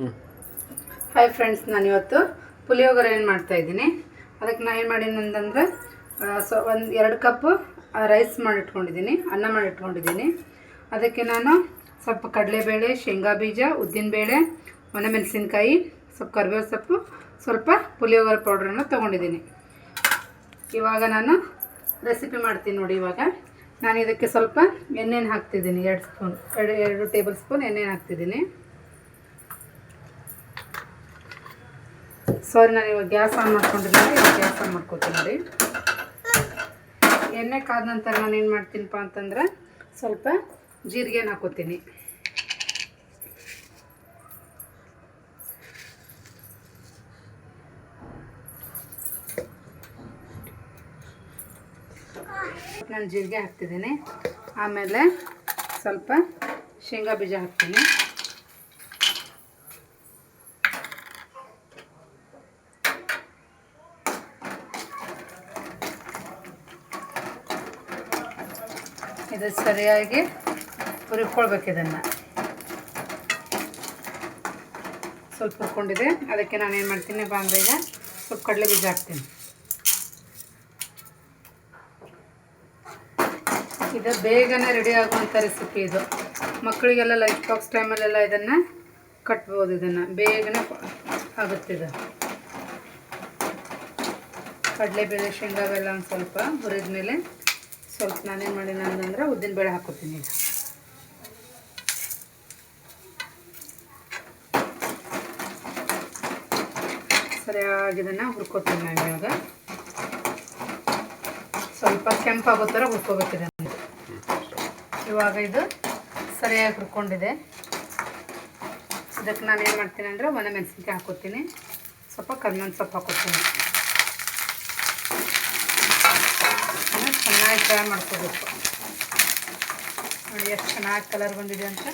Hi friends, ನಾನು ಇವತ್ತು ಪುಳಿಯೋಗರೆ ಏನು ಮಾಡ್ತಾಯಿದ್ದೀನಿ. ಅದಕ್ಕೆ ನಾನು ಏನು ಮಾಡೀನಿ ಅಂತಂದರೆ ಒಂದು 2 ಕಪ್ಪು ರೈಸ್ ಮಾಡಿಟ್ಕೊಂಡಿದ್ದೀನಿ, ಅನ್ನ ಮಾಡಿಟ್ಕೊಂಡಿದ್ದೀನಿ. ಅದಕ್ಕೆ ನಾನು ಸ್ವಲ್ಪ ಕಡಲೆಬೇಳೆ, ಶೇಂಗಾ ಬೀಜ, ಉದ್ದಿನಬೇಳೆ, ಒಣಮೆಣಸಿನ್ಕಾಯಿ, ಸ್ವಲ್ಪ ಕರಿಬೇವು ಸೊಪ್ಪು, ಸ್ವಲ್ಪ ಪುಳಿಯೋಗರೆ ಪೌಡ್ರನ್ನು ತೊಗೊಂಡಿದ್ದೀನಿ. ಇವಾಗ ನಾನು ರೆಸಿಪಿ ಮಾಡ್ತೀನಿ ನೋಡಿ. ಇವಾಗ ನಾನು ಇದಕ್ಕೆ ಸ್ವಲ್ಪ ಎಣ್ಣೆನ ಹಾಕ್ತಿದ್ದೀನಿ, 2 ಟೇಬಲ್ ಸ್ಪೂನ್ ಎಣ್ಣೆನ ಹಾಕ್ತಿದ್ದೀನಿ. ಸಾರಿ, ನಾನು ಇವಾಗ ಗ್ಯಾಸ್ ಆನ್ ಮಾಡ್ಕೊಂಡಿದ್ದೀನಿ. ಇವಾಗ ಗ್ಯಾಸ್ ಆನ್ ಮಾಡ್ಕೊತೀನಿ ನೋಡಿ. ಎಣ್ಣೆ ಕಾದ ನಂತರ ನಾನು ಏನು ಮಾಡ್ತೀನಪ್ಪ ಅಂತಂದರೆ ಸ್ವಲ್ಪ ಜೀರಿಗೆನ ಹಾಕೋತೀನಿ. ನಾನು ಜೀರಿಗೆ ಹಾಕ್ತಿದ್ದೀನಿ. ಆಮೇಲೆ ಸ್ವಲ್ಪ ಶೇಂಗಾ ಬೀಜ ಹಾಕ್ತೀನಿ. ಇದು ಸರಿಯಾಗಿ ಹುರ್ಕೊಳ್ಬೇಕು. ಇದನ್ನು ಸ್ವಲ್ಪ ಹುರ್ಕೊಂಡಿದೆ. ಅದಕ್ಕೆ ನಾನು ಏನು ಮಾಡ್ತೀನಿ ಅಂದರೆ ಈಗ ಸ್ವಲ್ಪ ಕಡಲೆ ಬೀಜ ಹಾಕ್ತೀನಿ. ಇದು ಬೇಗನೆ ರೆಡಿ ಆಗುವಂಥ ರೆಸಿಪಿ. ಇದು ಮಕ್ಕಳಿಗೆಲ್ಲ ಲಂಚ್ ಬಾಕ್ಸ್ ಟೈಮಲ್ಲೆಲ್ಲ ಇದನ್ನು ಕಟ್ಬೋದು. ಇದನ್ನು ಬೇಗನೆ ಆಗುತ್ತೆ. ಇದು ಕಡಲೆಬೇಳೆ, ಶೇಂಗಾ ಬೆಲ್ಲ ಒಂದು ಸ್ವಲ್ಪ ಹುರಿದ ಮೇಲೆ ಸ್ವಲ್ಪ ನಾನೇನು ಮಾಡಿನ ಅಂತಂದರೆ ಉದ್ದಿನಬೇಳೆ ಹಾಕೋತೀನಿ. ಈಗ ಸರಿಯಾಗಿ ಇದನ್ನು ಹುರ್ಕೋತೀನಿ. ನಾನು ಇವಾಗ ಸ್ವಲ್ಪ ಕೆಂಪಾಗೋ ಥರ ಹುರ್ಕೋಬೇಕಿದೆ. ಇವಾಗ ಇದು ಸರಿಯಾಗಿ ಹುರ್ಕೊಂಡಿದೆ. ಇದಕ್ಕೆ ನಾನು ಏನು ಮಾಡ್ತೀನಿ ಅಂದರೆ ಒಣಮೆಣಸಿನ್ಕಾಯಿ ಹಾಕೋತೀನಿ, ಸ್ವಲ್ಪ ಕರಿಬೇವಿನ ಸೊಪ್ಪು ಹಾಕೋತೀನಿ. ಚೆನ್ನಾಗಿ ಫ್ರೈ ಮಾಡ್ಕೋಬೇಕು. ನೋಡಿ ಎಷ್ಟು ಚೆನ್ನಾಗಿ ಕಲರ್ ಬಂದಿದೆ ಅಂತ.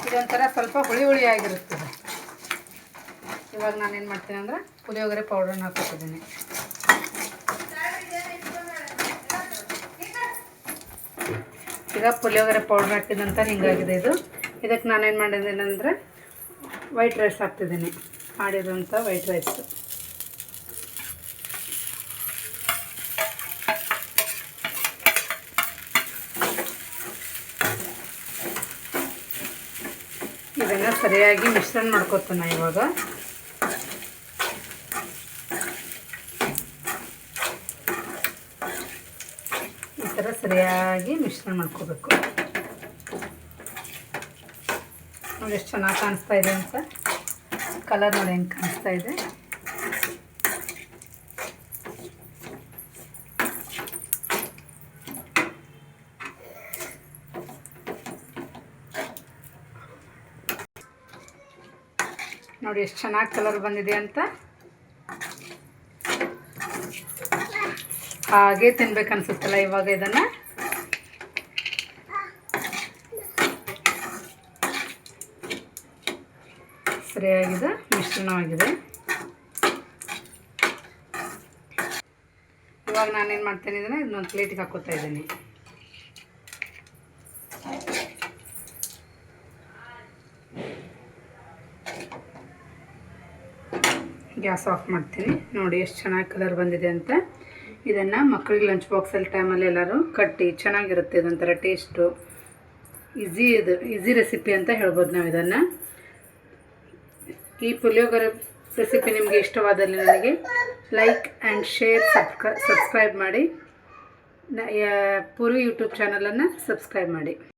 ಇದೊಂಥರ ಸ್ವಲ್ಪ ಹುಳಿ ಆಗಿರುತ್ತದೆ. ಇವಾಗ ನಾನೇನು ಮಾಡ್ತೀನಿ ಅಂದರೆ ಪುಳಿಯೋಗರೆ ಪೌಡ್ರನ್ನ ಹಾಕೋತಿದ್ದೀನಿ. ಈಗ ಪುಳಿಯೋಗರೆ ಪೌಡ್ರ್ ಹಾಕಿದಂತ ಹಿಂಗಾಗಿದೆ ಇದು. ಇದಕ್ಕೆ ನಾನೇನು ಮಾಡಿದ್ದೀನಿ ಅಂದರೆ ವೈಟ್ ರೈಸ್ ಹಾಕ್ತಿದ್ದೀನಿ, ಮಾಡಿರೋಂಥ ವೈಟ್ ರೈಸ್. ಇದನ್ನು ಸರಿಯಾಗಿ ಮಿಶ್ರಣ ಮಾಡ್ಕೊತಾನೆ. ಇವಾಗ ಈ ಥರ ಸರಿಯಾಗಿ ಮಿಶ್ರಣ ಮಾಡ್ಕೋಬೇಕು. ನೋಡಿ ಎಷ್ಟು ಚೆನ್ನಾಗಿ ಕಾಣಿಸ್ತಾ ಇದೆ ಅಂತ. ಕಲರ್ ನೋಡಿ ಹೆಂಗೆ ಕಾಣಿಸ್ತಾ ಇದೆ. ನೋಡಿ ಎಷ್ಟು ಚೆನ್ನಾಗಿ ಕಲರ್ ಬಂದಿದೆ ಅಂತ. ಹಾಗೆ ತಿನ್ಬೇಕನ್ಸುತ್ತಲ್ಲ ಇವಾಗ. ಇದನ್ನು ಸರಿಯಾಗಿದೆ, ಮಿಶ್ರಣವಾಗಿದೆ. ಇವಾಗ ನಾನೇನು ಮಾಡ್ತೀನಿ ಅಂದರೆ ಇದನ್ನೊಂದು ಪ್ಲೇಟಿಗೆ ಹಾಕೋತಾ ಇದ್ದೀನಿ. ಗ್ಯಾಸ್ ಆಫ್ ಮಾಡ್ತೀನಿ. ನೋಡಿ ಎಷ್ಟು ಚೆನ್ನಾಗಿ ಕಲರ್ ಬಂದಿದೆ ಅಂತ. ಇದನ್ನು ಮಕ್ಕಳಿಗೆ ಲಂಚ್ ಬಾಕ್ಸಲ್ಲಿ ಟೈಮಲ್ಲಿ ಎಲ್ಲರೂ ಕಟ್ಟಿ ಚೆನ್ನಾಗಿರುತ್ತೆ. ಇದೊಂಥರ ಟೇಸ್ಟು ಈಸಿ ರೆಸಿಪಿ ಅಂತ ಹೇಳ್ಬೋದು ನಾವು ಇದನ್ನು. ಈ ಪುಳಿಯೋಗರೆ ರೆಸಿಪಿ ನಿಮಗೆ ಇಷ್ಟವಾದಲ್ಲಿ ನನಗೆ ಲೈಕ್ ಆ್ಯಂಡ್ ಶೇರ್, ಸಬ್ಸ್ಕ್ರೈಬ್ ಮಾಡಿ. ಪೂರ್ವಿ ಯೂಟ್ಯೂಬ್ ಚಾನಲನ್ನು ಸಬ್ಸ್ಕ್ರೈಬ್ ಮಾಡಿ.